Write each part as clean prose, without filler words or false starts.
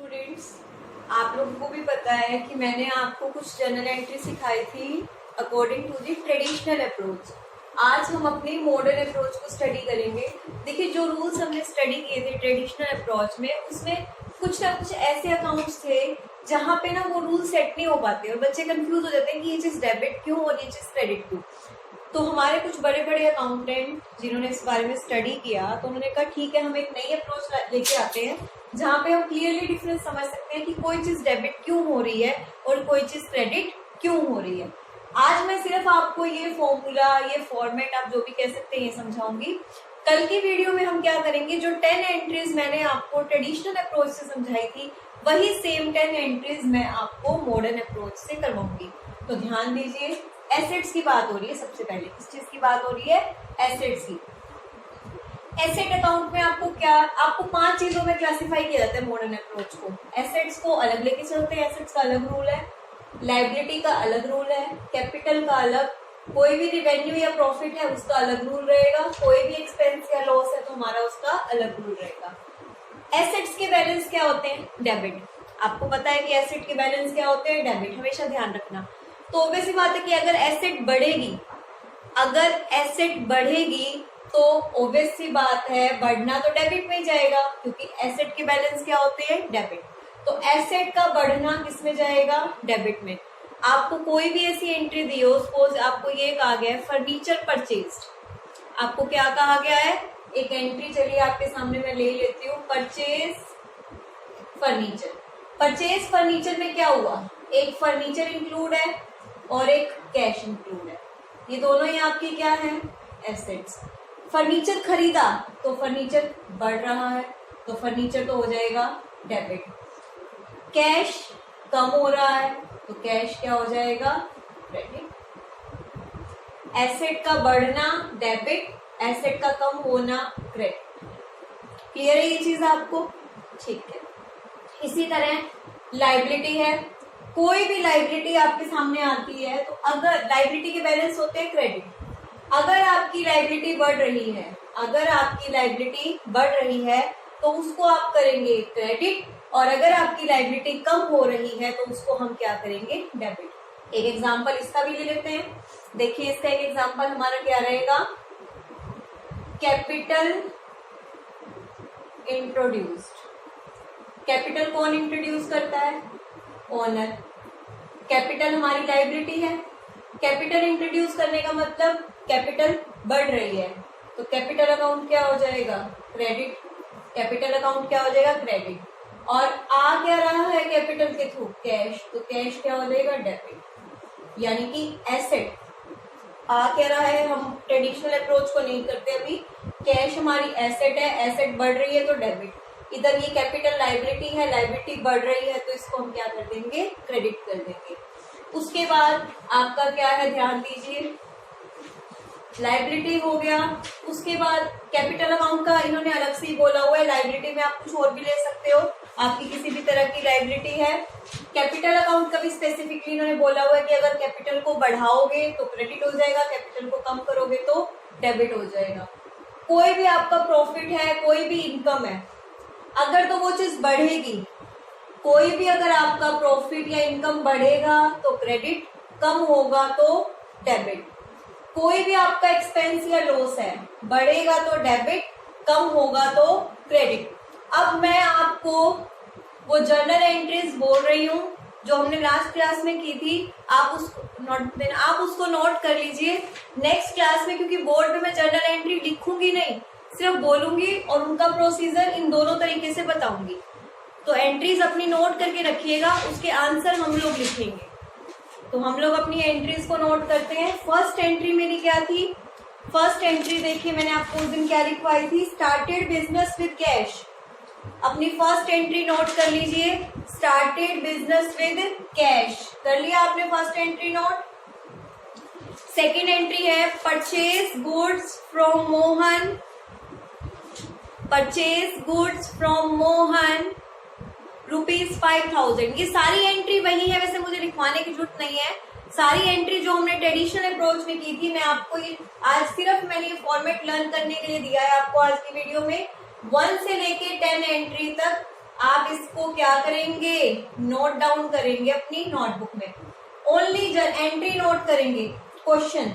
Students, आप लोगों को भी पता है कि मैंने आपको कुछ जर्नल एंट्री सिखाई थी according to the traditional approach. आज हम अपनी मॉडर्न अप्रोच को स्टडी करेंगे। देखिए, जो रूल्स हमने स्टडी किए थे ट्रेडिशनल अप्रोच में, उसमें कुछ ना कुछ ऐसे अकाउंट्स थे जहाँ पे ना वो रूल सेट नहीं हो पाते और बच्चे कंफ्यूज हो जाते हैं कि ये चीज डेबिट क्यों और ये चीज क्रेडिट क्यों। तो हमारे कुछ बड़े बड़े अकाउंटेंट जिन्होंने इस बारे में स्टडी किया, तो उन्होंने कहा ठीक है, हम एक नई अप्रोच लेके आते हैं जहाँ पे हम क्लियरली डिफरेंस समझ सकते हैं कि कोई चीज डेबिट क्यों हो रही है और कोई चीज क्रेडिट क्यों हो रही है। आज मैं सिर्फ आपको ये फॉर्मूला, ये फॉर्मेट, आप जो भी कह सकते हैं, ये समझाऊंगी। कल की वीडियो में हम क्या करेंगे, जो 10 एंट्रीज मैंने आपको ट्रेडिशनल अप्रोच से समझाई थी, वही सेम 10 एंट्रीज मैं आपको मॉडर्न अप्रोच से करवाऊंगी। तो ध्यान दीजिए, एसेट्स की बात हो रही है। सबसे पहले किस चीज की बात हो रही है? एसेट्स की। एसेट अकाउंट में आपको 5 चीजों में क्लासिफाई किया जाता है मॉडर्न अप्रोच को। एसेट्स को अलग लेके चलते हैं, एसेट्स का अलग रूल है, लायबिलिटी का अलग रूल है, कैपिटल का अलग, कोई भी रिवेन्यू या प्रॉफिट है उसका अलग रूल रहेगा, कोई भी एक्सपेंस या लॉस है तो हमारा उसका अलग रूल रहेगा। एसेट्स के बैलेंस क्या होते हैं? डेबिट। आपको पता है कि एसेट के बैलेंस क्या होते हैं? डेबिट। हमेशा ध्यान रखना। तो ऑब्वियस सी बात है कि अगर एसेट बढ़ेगी तो ऑब्वियस सी बात है बढ़ना तो डेबिट में ही जाएगा, क्योंकि एसेट के बैलेंस क्या होते हैं? डेबिट। तो एसेट का बढ़ना किस में जाएगा? डेबिट में। आपको कोई भी ऐसी एंट्री दी हो, सपोज आपको ये कहा गया है फर्नीचर परचेज्ड, आपको क्या कहा गया है? एक एंट्री, चलिए आपके सामने मैं ले लेती हूँ, परचेज फर्नीचर। परचेज फर्नीचर में क्या हुआ? एक फर्नीचर इंक्लूड है और एक कैश इंक्लूड है। ये दोनों ही आपकी क्या है? एसेट्स। फर्नीचर खरीदा तो फर्नीचर बढ़ रहा है तो फर्नीचर तो हो जाएगा डेबिट। कैश कम हो रहा है तो कैश क्या हो जाएगा? क्रेडिट। एसेट का बढ़ना डेबिट, एसेट का कम होना क्रेडिट। क्लियर है ये चीज आपको? ठीक है। इसी तरह लायबिलिटी है, कोई भी लायबिलिटी आपके सामने आती है तो अगर लायबिलिटी के बैलेंस होते हैं क्रेडिट, अगर आपकी लायबिलिटी बढ़ रही है तो उसको आप करेंगे क्रेडिट, और अगर आपकी लायबिलिटी कम हो रही है तो उसको हम क्या करेंगे? डेबिट। एक एग्जांपल इसका भी ले लेते हैं। देखिए, इसका एक एग्जांपल हमारा क्या रहेगा? Capital introduced. कैपिटल कौन इंट्रोड्यूस करता है? ओनर। कैपिटल हमारी लायबिलिटी है। कैपिटल इंट्रोड्यूस करने का मतलब कैपिटल बढ़ रही है तो कैपिटल अकाउंट क्या हो जाएगा? क्रेडिट। कैपिटल अकाउंट क्या हो जाएगा? क्रेडिट। और आ क्या रहा है कैपिटल के थ्रू? कैश। तो कैश क्या हो जाएगा? डेबिट। यानी कि एसेट आ क्या रहा है, हम ट्रेडिशनल अप्रोच को नहीं करते अभी। कैश हमारी एसेट है, एसेट बढ़ रही है तो डेबिट। इधर ये कैपिटल लायबिलिटी है, लायबिलिटी बढ़ रही है तो इसको हम क्या कर देंगे? क्रेडिट कर देंगे। उसके बाद आपका क्या है? ध्यान दीजिए, लायबिलिटी हो गया। उसके बाद कैपिटल अकाउंट का इन्होंने अलग से ही बोला हुआ है, लायबिलिटी में आप कुछ और भी ले सकते हो, आपकी किसी भी तरह की लायबिलिटी है। कैपिटल अकाउंट का भी स्पेसिफिकली इन्होंने बोला हुआ है कि अगर कैपिटल को बढ़ाओगे तो क्रेडिट हो जाएगा, कैपिटल को कम करोगे तो डेबिट हो जाएगा। कोई भी आपका प्रॉफिट है, कोई भी इनकम है, अगर तो वो चीज बढ़ेगी, कोई भी अगर आपका प्रॉफिट या इनकम बढ़ेगा तो क्रेडिट, कम होगा तो डेबिट। कोई भी आपका एक्सपेंस या लॉस है, बढ़ेगा तो डेबिट, कम होगा तो क्रेडिट। अब मैं आपको वो जर्नल एंट्रीज बोल रही हूँ जो हमने लास्ट क्लास में की थी, आप उसको नोट कर लीजिए नेक्स्ट क्लास में, क्योंकि बोर्ड पे मैं जर्नल एंट्री लिखूंगी नहीं, सिर्फ बोलूंगी और उनका प्रोसीजर इन दोनों तरीके से बताऊंगी। तो एंट्रीज अपनी नोट करके रखिएगा, उसके आंसर हम लोग लिखेंगे। तो हम लोग अपनी एंट्रीज को नोट करते हैं। फर्स्ट एंट्री मेरी क्या थी? फर्स्ट एंट्री देखिए, मैंने आपको उस दिन क्या लिखवाई थी? Started business with cash. अपनी फर्स्ट एंट्री नोट कर लीजिए, स्टार्टेड बिजनेस विद कैश। कर लिया आपने first entry note? Second entry है purchase goods from Mohan. Purchase goods from Mohan ₹5000। ये सारी एंट्री वही है, वैसे मुझे लिखवाने की जरूरत नहीं है। सारी एंट्री जो हमने ट्रेडिशनल अप्रोच में की थी, मैं आपको ये आज सिर्फ मैंने ये फॉर्मेट लर्न करने के लिए दिया है आपको आज की वीडियो में। 1 से लेके 10 एंट्री तक आप इसको क्या करेंगे, नोट डाउन करेंगे अपनी नोटबुक में। ओनली एंट्री नोट करेंगे, क्वेश्चन,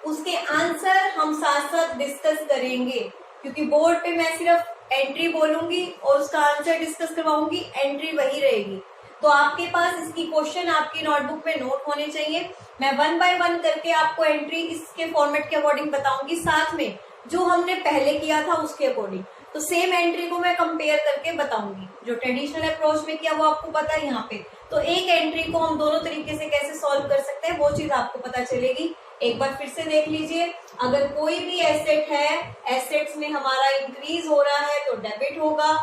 उसके आंसर हम साथ साथ डिस्कस करेंगे, क्योंकि बोर्ड पे मैं सिर्फ एंट्री बोलूंगी और उसका आंसर डिस्कस करवाऊंगी, एंट्री वही रहेगी। तो आपके पास इसकी क्वेश्चन आपकी नोटबुक में नोट होने चाहिए। मैं 1 बाय 1 करके आपको एंट्री इसके फॉर्मेट के अकॉर्डिंग बताऊंगी, साथ में जो हमने पहले किया था उसके अकॉर्डिंग। तो सेम एंट्री को मैं कंपेयर करके बताऊंगी, जो ट्रेडिशनल अप्रोच में किया वो आपको पता है यहाँ पे। तो एक एंट्री को हम दोनों तरीके से कैसे सॉल्व कर सकते हैं वो चीज आपको पता चलेगी। एक बार फिर से देख लीजिए, अगर कोई भी एसेट है, एसेट्स में हमारा इंक्रीज हो रहा है तो डेबिट होगा,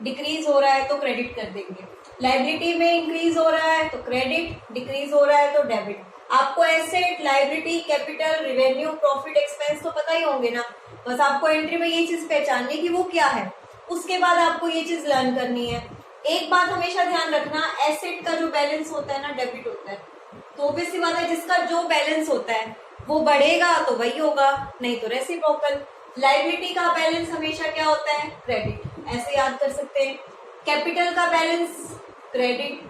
डिक्रीज हो रहा है तो क्रेडिट कर देंगे। लाइबिलिटी में इंक्रीज हो रहा है तो क्रेडिट, डिक्रीज हो रहा है तो डेबिट। आपको asset, liability, capital, revenue, profit, expense तो पता ही होंगे ना, बस आपको एंट्री में ये चीज पहचाननी कि वो क्या है। उसके बाद आपको ये चीज लर्न करनी है। एक बात हमेशा ध्यान रखना, एसेट का जो बैलेंस होता है ना, डेबिट होता है। तो ऑब्वियसली बात है, जिसका जो बैलेंस होता है वो बढ़ेगा तो वही होगा, नहीं तो रेसिप्रोकल। लाइबिलिटी का बैलेंस हमेशा क्या होता है, क्रेडिट, ऐसे याद कर सकते हैं। कैपिटल का balance credit,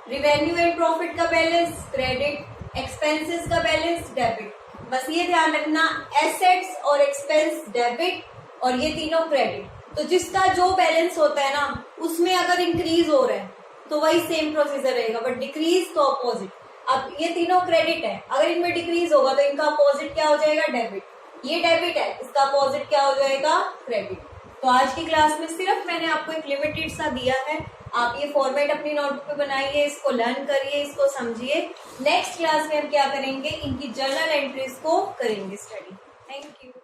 revenue and profit का बैलेंस क्रेडिट, एक्सपेंसेस का बैलेंस डेबिट। बस ये ध्यान रखना, एसेट्स और एक्सपेंस डेबिट और ये तीनों क्रेडिट। तो जिसका जो बैलेंस होता है ना, उसमें अगर इंक्रीज हो रहा है तो वही सेम प्रोसीजर रहेगा, बट डिक्रीज तो अपोजिट। अब ये तीनों क्रेडिट है, अगर इनमें डिक्रीज होगा तो इनका अपोजिट क्या हो जाएगा, डेबिट। ये डेबिट है, इसका अपोजिट क्या हो जाएगा, क्रेडिट। तो आज की क्लास में सिर्फ मैंने आपको एक लिमिटेड सा दिया है। आप ये फॉर्मेट अपनी नोटबुक पे बनाइए, इसको लर्न करिए, इसको समझिए। नेक्स्ट क्लास में हम क्या करेंगे, इनकी जर्नल एंट्रीज को करेंगे स्टडी। Thank you.